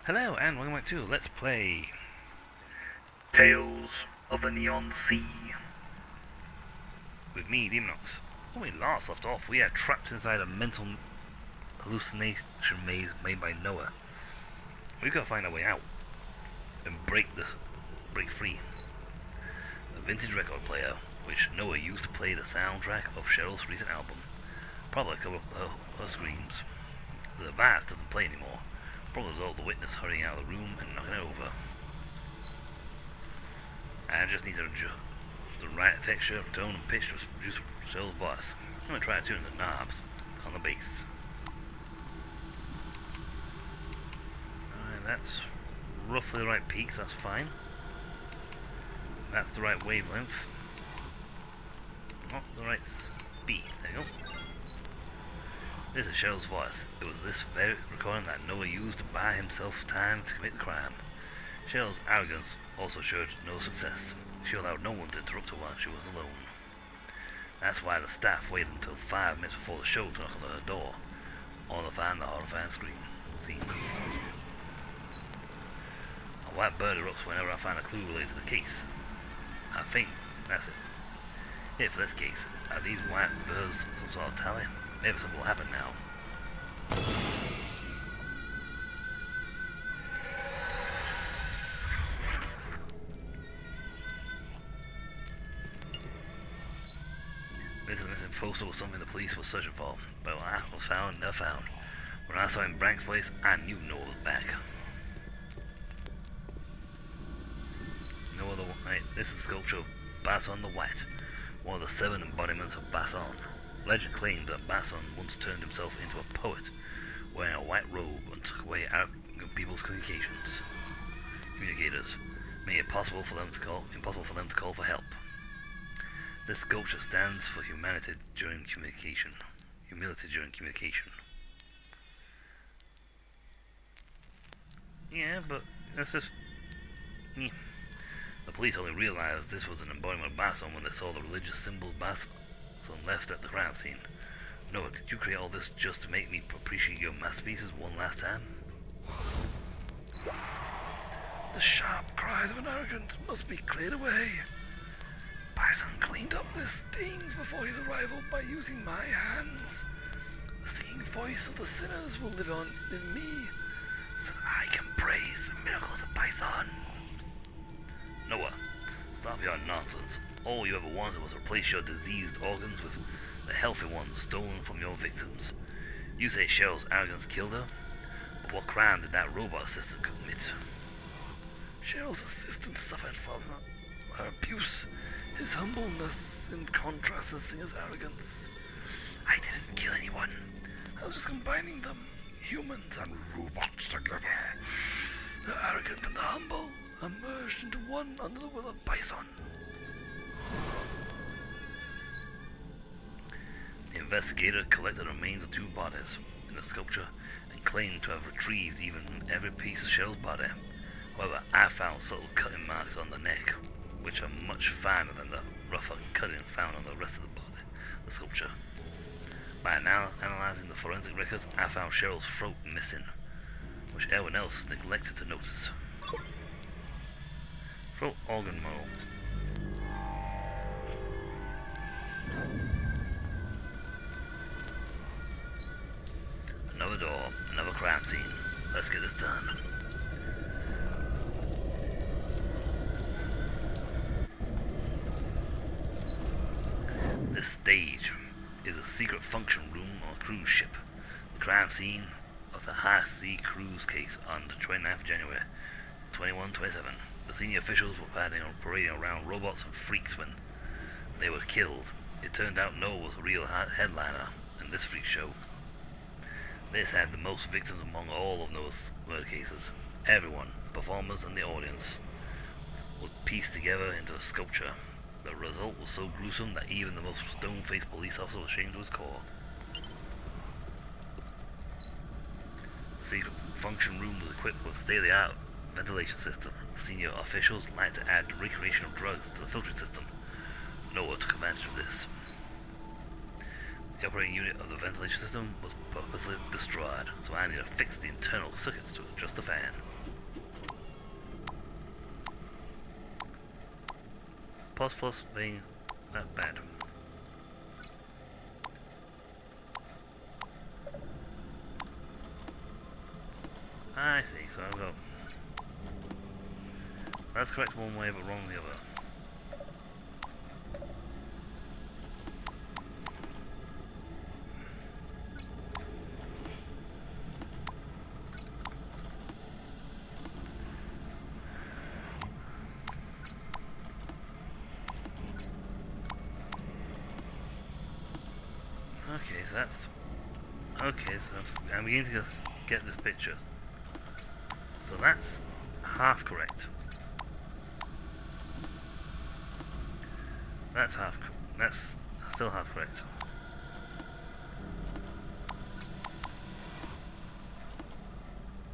Hello and welcome back to Let's Play Tales of the Neon Sea with me, Demonox. When we last left off, we are trapped inside a mental hallucination maze made by Noah. We've got to find our way out and break free. A vintage record player, which Noah used to play the soundtrack of Cheryl's recent album, probably cover her screams. The device doesn't play anymore. Probably result the witness hurrying out of the room and knocking it over. I just need to adjust the right texture, tone, and pitch to produce Cheryl's voice. I'm going to try to tune the knobs on the bass. Alright, that's roughly the right peaks, that's fine. That's the right wavelength. Not the right speed, there you go. This is Cheryl's voice. It was this very recording that Noah used to buy himself time to commit the crime. Cheryl's arrogance also showed no success. She allowed no one to interrupt her while she was alone. That's why the staff waited until 5 minutes before the show to knock on her door, or to find the horrifying scene. A white bird erupts whenever I find a clue related to the case. I think that's it. If this case, are these white birds some sort of tally? Maybe something will happen now. This missing poster was something the police were searching for, but when I was found, never found. When I saw him in Brank's place, I knew Noah was back. No other way. This is a sculpture of Basson the White, one of the 7 embodiments of Basson. Legend claimed that Basson once turned himself into a poet, wearing a white robe, and took away arrogant people's communicators, making it impossible for them to call for help. This sculpture stands for humility during communication. Yeah, but that's just... Yeah. The police only realized this was an embodiment of Basson when they saw the religious symbol Basson left at the crime scene. Noah, did you create all this just to make me appreciate your masterpieces one last time? The sharp cries of an arrogant must be cleared away. Bison cleaned up the stains before his arrival by using my hands. The singing voice of the sinners will live on in me, so that I can praise the miracles of Bison. Noah, stop your nonsense. All you ever wanted was to replace your diseased organs with the healthy ones stolen from your victims. You say Cheryl's arrogance killed her, but what crime did that robot assistant commit? Cheryl's assistant suffered from her abuse, his humbleness in contrast to the singer's arrogance. I didn't kill anyone. I was just combining them, humans and robots together. The arrogant and the humble are merged into one under the will of Bison. The investigator collected the remains of 2 bodies in the sculpture and claimed to have retrieved even every piece of Cheryl's body. However, I found subtle cutting marks on the neck, which are much finer than the rougher cutting found on the rest of the sculpture. By now analyzing the forensic records, I found Cheryl's throat missing, which everyone else neglected to notice. Throat organ model. Another door, another crime scene. Let's get this done. This stage is a secret function room on a cruise ship. The crime scene of the high sea cruise case on the 29th of January, 2127. The senior officials were parading around robots and freaks when they were killed. It turned out Noah was a real headliner in this freak show. This had the most victims among all of Noah's murder cases. Everyone, performers and the audience, would piece together into a sculpture. The result was so gruesome that even the most stone-faced police officer was ashamed to his core. The secret function room was equipped with state-of-the-art ventilation system. Senior officials liked to add recreational drugs to the filtering system. Noah took advantage of this. The operating unit of the ventilation system was purposely destroyed, so I needed to fix the internal circuits to adjust the fan. plus plus being that bad. I see, so I've got... That's correct one way, but wrong the other. Okay, so that's... Okay, so I'm beginning to just get this picture. So that's half correct. That's still half correct.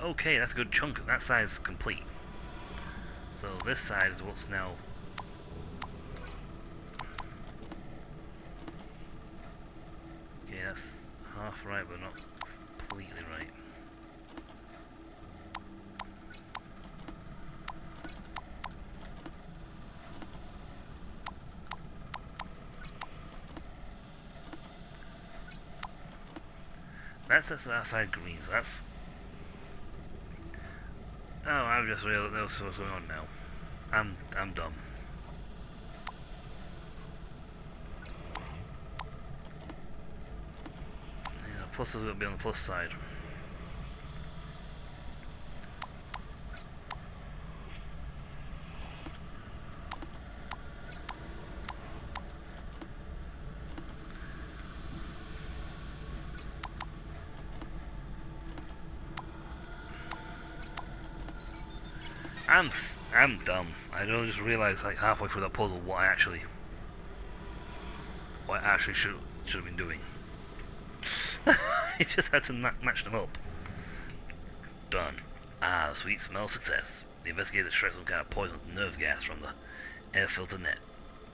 Okay, that's a good chunk. That side is complete. So this side is what's now... Okay, that's half right, but not completely right. That's that side green, so that's... Oh, I've just realized that's what's going on now. I'm dumb. Yeah, plus is going to be on the plus side. I'm dumb. I don't just realize like halfway through that puzzle what I actually should have been doing. It just had to match them up. Done. Ah, the sweet smell of success. The investigator extracted some kind of poisonous nerve gas from the air filter net.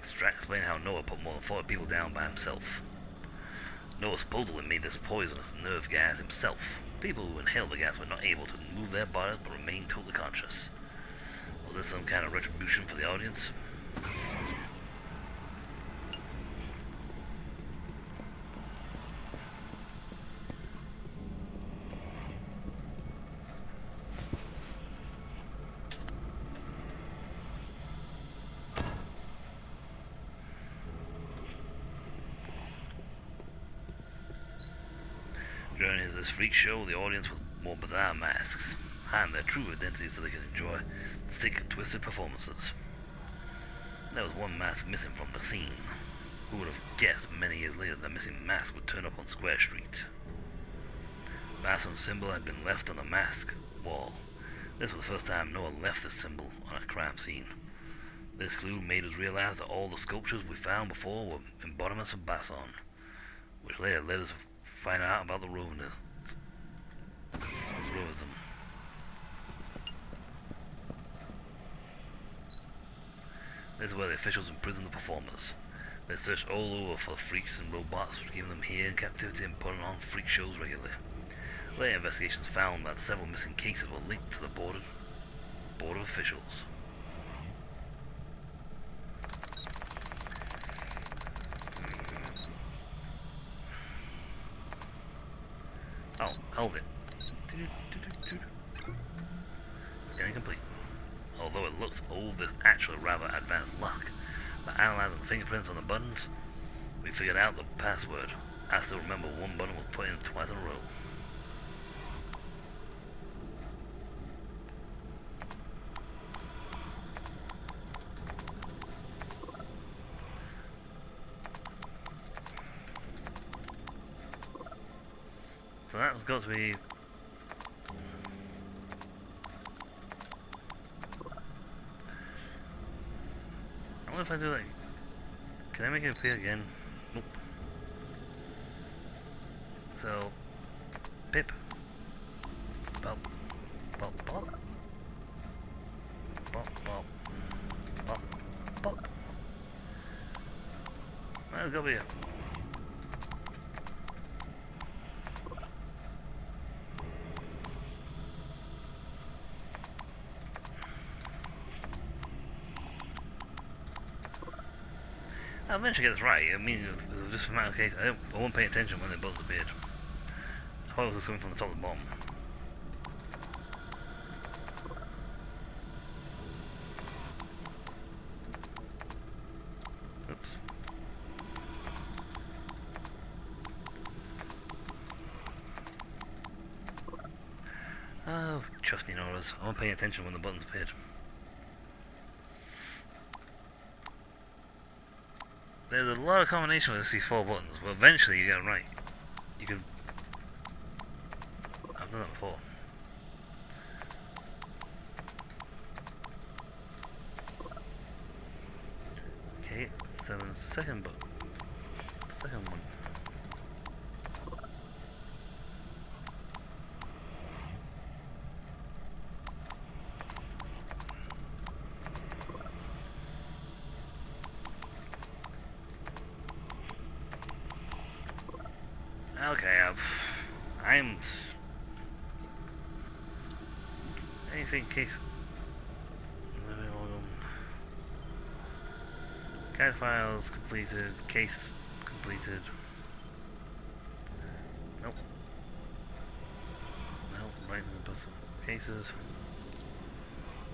Explain how Noah put more than 40 people down by himself. Noah supposedly made this poisonous nerve gas himself. People who inhaled the gas were not able to move their bodies but remained totally conscious. Was this some kind of retribution for the audience? During this freak show, the audience was more bizarre masks, hiding their true identities so they could enjoy thick and twisted performances. There was one mask missing from the scene. Who would have guessed many years later the missing mask would turn up on Square Street? Basson's symbol had been left on the mask wall. This was the first time Noah left this symbol on a crime scene. This clue made us realize that all the sculptures we found before were embodiments of Basson, which later led us to find out about the Roanism. This is where the officials imprisoned the performers. They searched all over for the freaks and robots, keeping them here in captivity and putting on freak shows regularly. Later investigations found that several missing cases were linked to the board of officials. Oh, held it. Scanning complete. Although it looks old, there's actually rather advanced luck. By analyzing the fingerprints on the buttons, we figured out the password. I still remember one button was put in twice in a row. So that's got to be... I wonder if I do like... Can I make it appear again? Nope. So... Pip. Bop. Bop bop. Bop bop. Bop bop. That's gotta be it. I'll eventually get this right. I mean, it was just a matter of case. I won't pay attention when the buttons appeared. I thought it was just coming from the top to the bottom. Oops. Oh, trusting orders. I won't pay attention when the buttons appeared. There's a lot of combination with these 4 buttons, but eventually you get it right. You can... I've done that before. Okay, 7's the second button. Second one. Okay, I'm... Anything case... CAD files completed, case completed. Nope. Nope, right in the puzzle. Cases.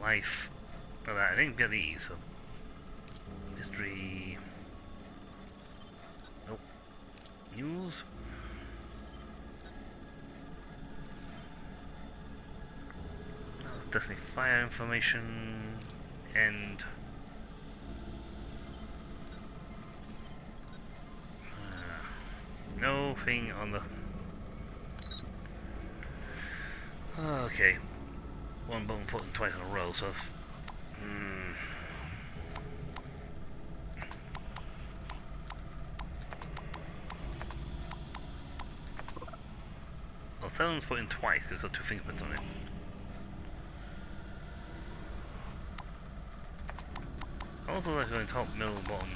Life. Oh, I didn't get these, so... History... Nope. News? Definitely fire information and no thing on the... Okay, one button put in twice in a row, so well, 7's put in twice because it's got 2 fingerprints on it. Also, like going top, middle, bottom.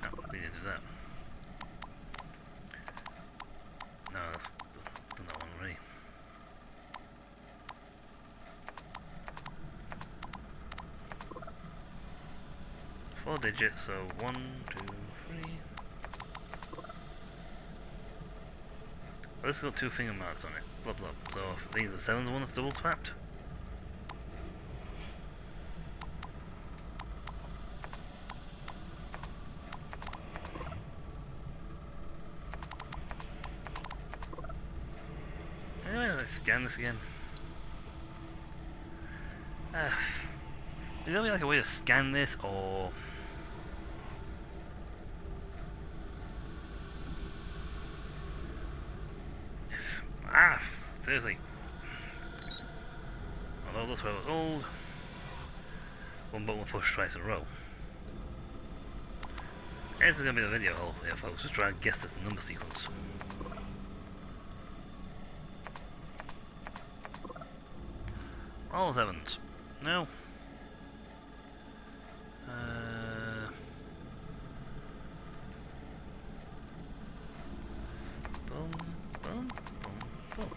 No, they didn't do that. No, that's done that one already. Four digits, so 1, 2, 3. Well, this has got 2 finger marks on it. Blah blah. So if these are the 7's one that's double tapped. Anyway, let's scan this again. Is there like a way to scan this, or seriously. Although this way was old, one button will push twice in a row. This is going to be the video hole here, folks. Just try and guess this number sequence. All 7's. No. Boom, boom, boom, boom.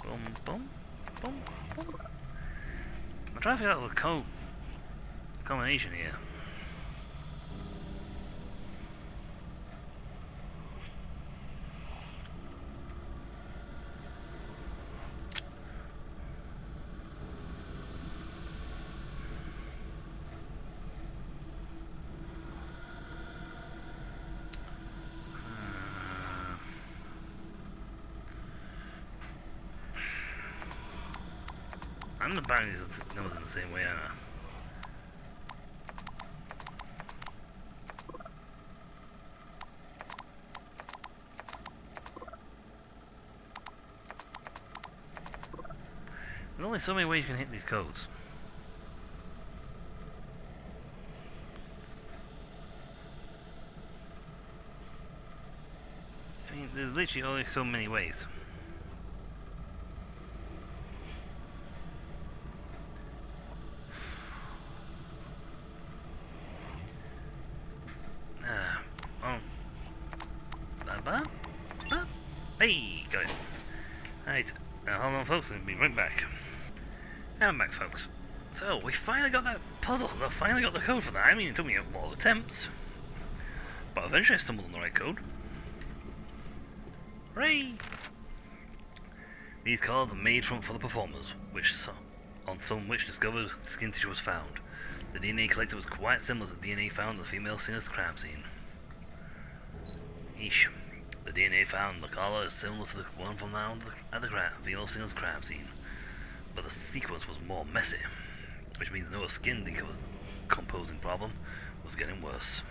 Boom, boom, boom, boom. I'm trying to figure out the combination here. I'm not buying these numbers in the same way, aren't I? There's only so many ways you can hit these codes. literally only so many ways. Oh. Hey, got it. Right, now hold on folks, I'll be right back. And I'm back folks. So, we finally got that puzzle, I finally got the code for that. I mean, it took me a lot of attempts. But eventually I stumbled on the right code. Hooray! These cards are made for the performers, on some which discovered skin tissue was found. The DNA collected was quite similar to the DNA found in the female singer's crime scene. Eesh. The DNA found in the collar is similar to the one found at the female singer's crime scene, but the sequence was more messy, which means Noah's skin decomposing problem was getting worse.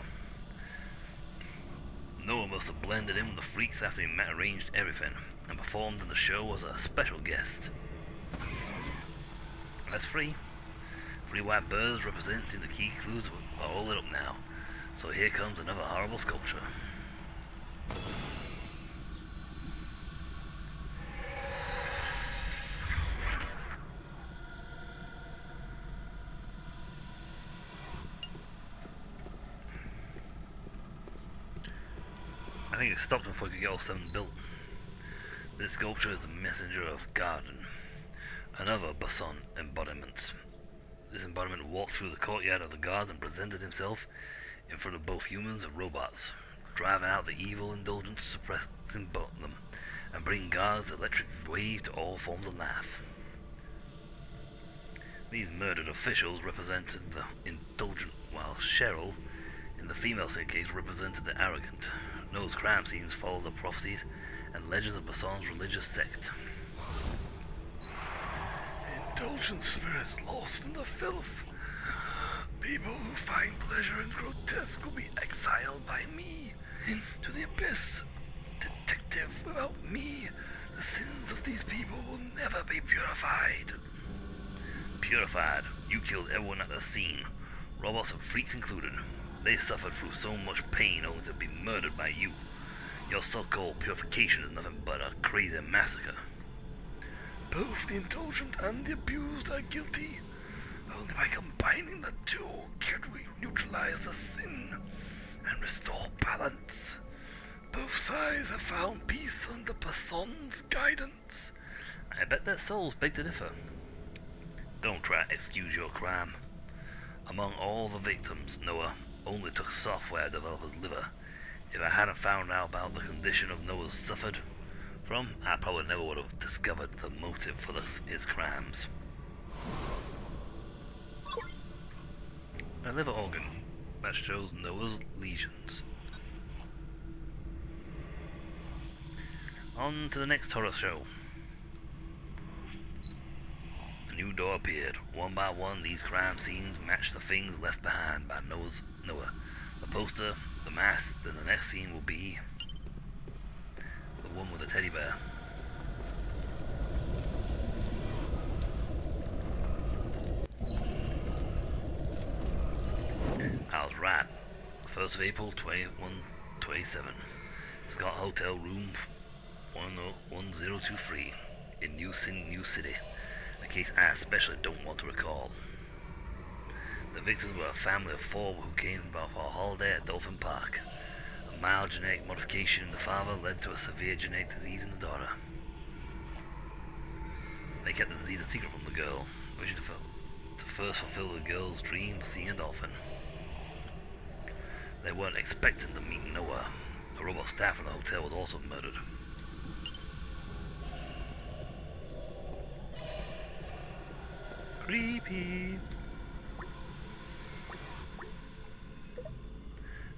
Noah must have blended in with the freaks after he arranged everything, and performed in the show as a special guest. That's three. 3 white birds representing the key clues are all lit up now, so here comes another horrible sculpture. I think it stopped before we could get all 7 built. This sculpture is the messenger of Garden, another Basson embodiment. This embodiment walked through the courtyard of the gods and presented himself in front of both humans and robots, driving out the evil indulgence suppressing both them, and bringing God's electric wave to all forms of life. These murdered officials represented the indulgent, while Cheryl, in the female case, represented the arrogant. Noah's crime scenes followed the prophecies and legends of Basson's religious sect. Indulgent spirits lost in the filth. People who find pleasure in grotesque will be exiled by me into the abyss. Detective, without me, the sins of these people will never be purified. Purified? You killed everyone at the scene, robots and freaks included. They suffered through so much pain only to be murdered by you. Your so-called purification is nothing but a crazy massacre. Both the indulgent and the abused are guilty. Only by combining the two can we neutralize the sin and restore balance. Both sides have found peace under Basson's guidance. I bet their souls beg to differ. Don't try to excuse your crime. Among all the victims, Noah only took software developer's liver. If I hadn't found out about the condition of Noah's suffered from, I probably never would have discovered the motive for his crimes. A liver organ that shows Noah's lesions. On to the next horror show. A new door appeared. One by one, these crime scenes match the things left behind by Noah. The poster, the mask, then the next scene will be the one with the teddy bear. I was right. 1st of April 2127. Scott Hotel Room 1023 in New City. A case I especially don't want to recall. The victims were a family of 4 who came for a holiday at Dolphin Park. A mild genetic modification in the father led to a severe genetic disease in the daughter. They kept the disease a secret from the girl, wishing to first fulfill the girl's dream of seeing a dolphin. They weren't expecting to meet Noah. The robot staff in the hotel was also murdered. Creepy.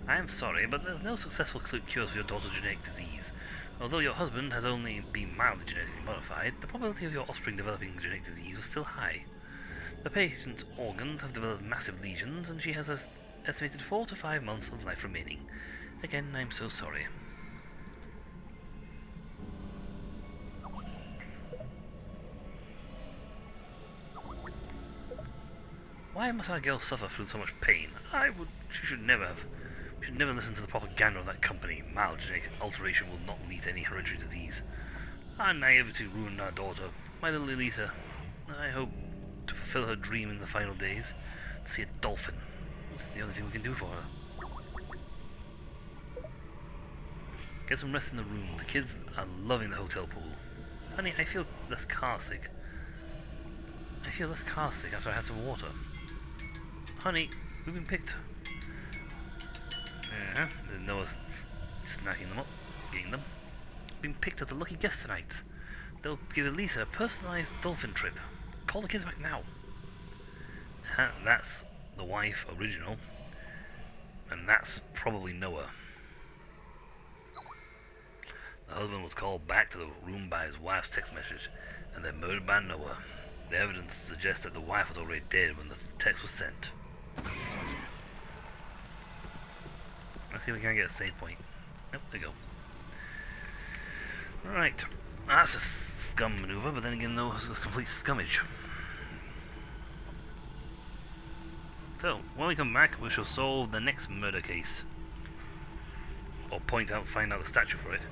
I am sorry, but there's no successful cures for your daughter's genetic disease. Although your husband has only been mildly genetically modified, the probability of your offspring developing genetic disease was still high. The patient's organs have developed massive lesions, and she has an estimated 4 to 5 months of life remaining. Again, I'm so sorry. Why must our girl suffer through so much pain? She should never have. You should never listen to the propaganda of that company. Mild genetic alteration will not lead to any hereditary disease. Our naivety ruined our daughter, my little Elisa. I hope to fulfill her dream in the final days, to see a dolphin. This is the only thing we can do for her. Get some rest in the room. The kids are loving the hotel pool. Honey, I feel less caustic. After I had some water. Honey, we've been picked. There's Noah snacking them up, getting them. Been picked as a lucky guest tonight. They'll give Elisa a personalised dolphin trip. Call the kids back now. That's the wife, original. And that's probably Noah. The husband was called back to the room by his wife's text message, and then murdered by Noah. The evidence suggests that the wife was already dead when the text was sent. Let's see if we can get a save point. Nope, there we go. Right, that's a scum maneuver, but then again, though, it's complete scummage. So, when we come back, we shall solve the next murder case. Or find out the statue for it.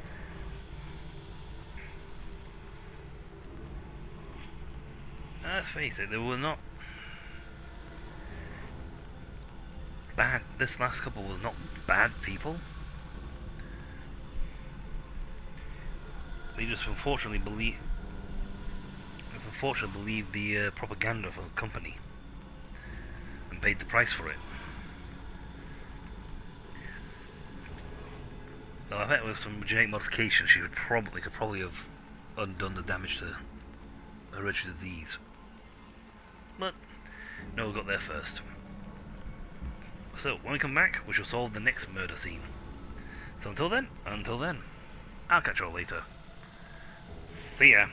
Let's face it, they were not bad. This last couple was not bad people. They just unfortunately believed the propaganda for the company and paid the price for it. So I bet with some genetic modification, she could probably have undone the damage to hereditary disease. But no, we got there first. So when we come back, we shall solve the next murder scene. So until then, I'll catch you all later. See ya.